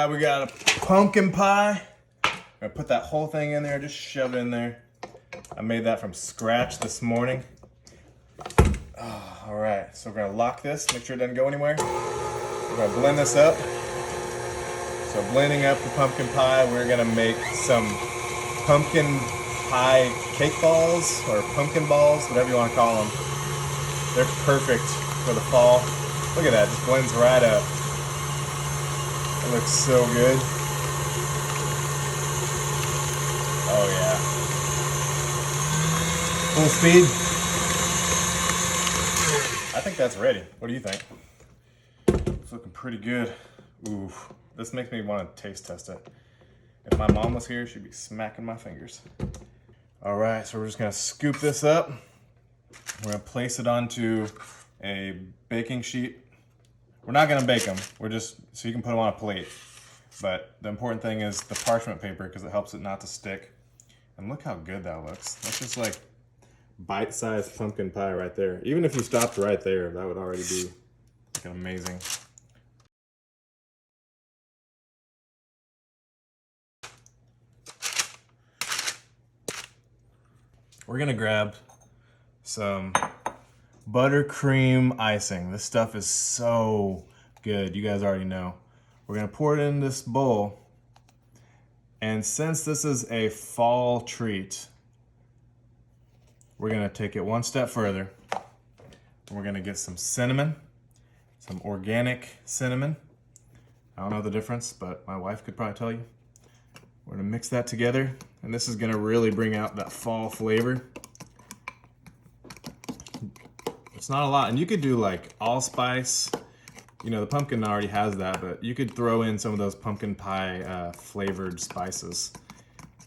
right, we got a pumpkin pie. I'm gonna put that whole thing in there, just shove it in there. I made that from scratch this morning. Oh, all right, so we're gonna lock this, make sure it doesn't go anywhere. We're gonna blend this up. So blending up the pumpkin pie, we're gonna make some pumpkin pie cake balls or pumpkin balls, whatever you wanna call them. They're perfect for the fall. Look at that, just blends right up. It looks so good. Oh yeah. Full speed. I think that's ready. What do you think? It's looking pretty good. Ooh, this makes me want to taste test it. If my mom was here, she'd be smacking my fingers. All right, so we're just gonna scoop this up. We're gonna place it onto a baking sheet. We're not gonna bake them. We're just, so you can put them on a plate. But the important thing is the parchment paper because it helps it not to stick. And look how good that looks. That's just like bite-sized pumpkin pie right there. Even if you stopped right there, that would already be like amazing. We're gonna grab some buttercream icing. This stuff is so good. You guys already know. We're gonna pour it in this bowl. And since this is a fall treat, we're gonna take it one step further. We're gonna get some cinnamon, some organic cinnamon. I don't know the difference, but my wife could probably tell you. We're gonna mix that together, and this is gonna really bring out that fall flavor. It's not a lot, and you could do like allspice. You know, the pumpkin already has that, but you could throw in some of those pumpkin pie flavored spices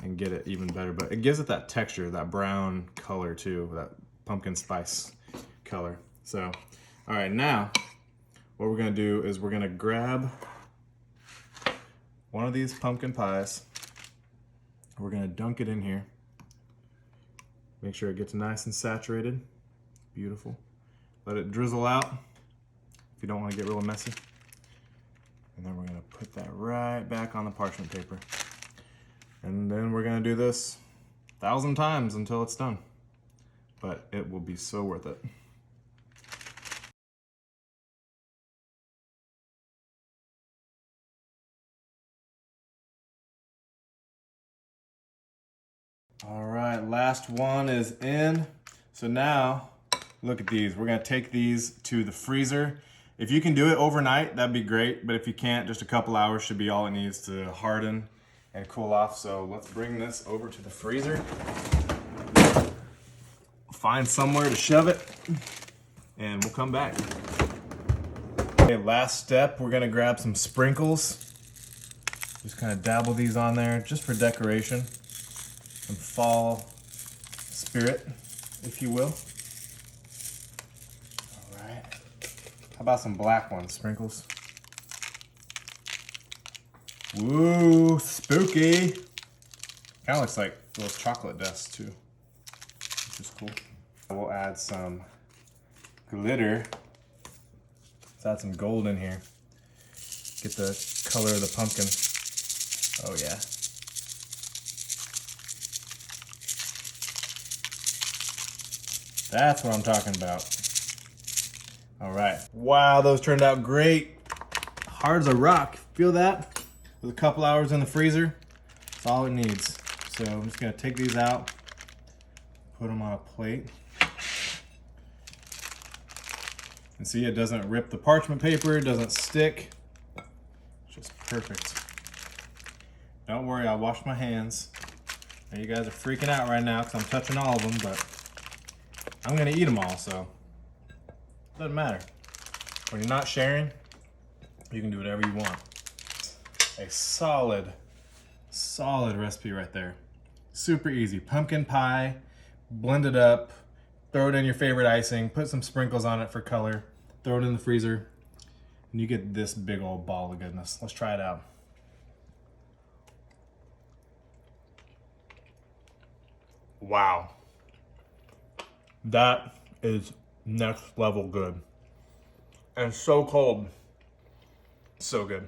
and get it even better. But it gives it that texture, that brown color too, that pumpkin spice color. So, all right, now what we're gonna do is we're gonna grab one of these pumpkin pies. We're gonna dunk it in here. Make sure it gets nice and saturated. Beautiful. Let it drizzle out if you don't want to get real messy. And then we're gonna put that right back on the parchment paper. And then we're gonna do this 1,000 times until it's done. But it will be so worth it. All right, last one is in. So now, look at these. We're gonna take these to the freezer. If you can do it overnight, that'd be great. But if you can't, just a couple hours should be all it needs to harden and cool off. So let's bring this over to the freezer. Find somewhere to shove it and we'll come back. Okay, last step, we're gonna grab some sprinkles. Just kind of dabble these on there just for decoration. Some fall spirit, if you will. All right. How about some black ones, sprinkles? Woo, spooky. Kind of looks like those chocolate dust too, which is cool. We'll add some glitter. Let's add some gold in here. Get the color of the pumpkin. Oh yeah. That's what I'm talking about. All right. Wow, those turned out great. Hard as a rock. Feel that? With a couple hours in the freezer, that's all it needs. So I'm just gonna take these out, put them on a plate. And see, it doesn't rip the parchment paper, it doesn't stick. It's just perfect. Don't worry, I washed my hands. Now you guys are freaking out right now because I'm touching all of them, but I'm gonna eat them all, so it doesn't matter. When you're not sharing, you can do whatever you want. A solid recipe right there. Super easy. Pumpkin pie, blend it up, throw it in your favorite icing, put some sprinkles on it for color, throw it in the freezer, and you get this big old ball of goodness. Let's try it out. Wow. That is next level good. And so cold. So good.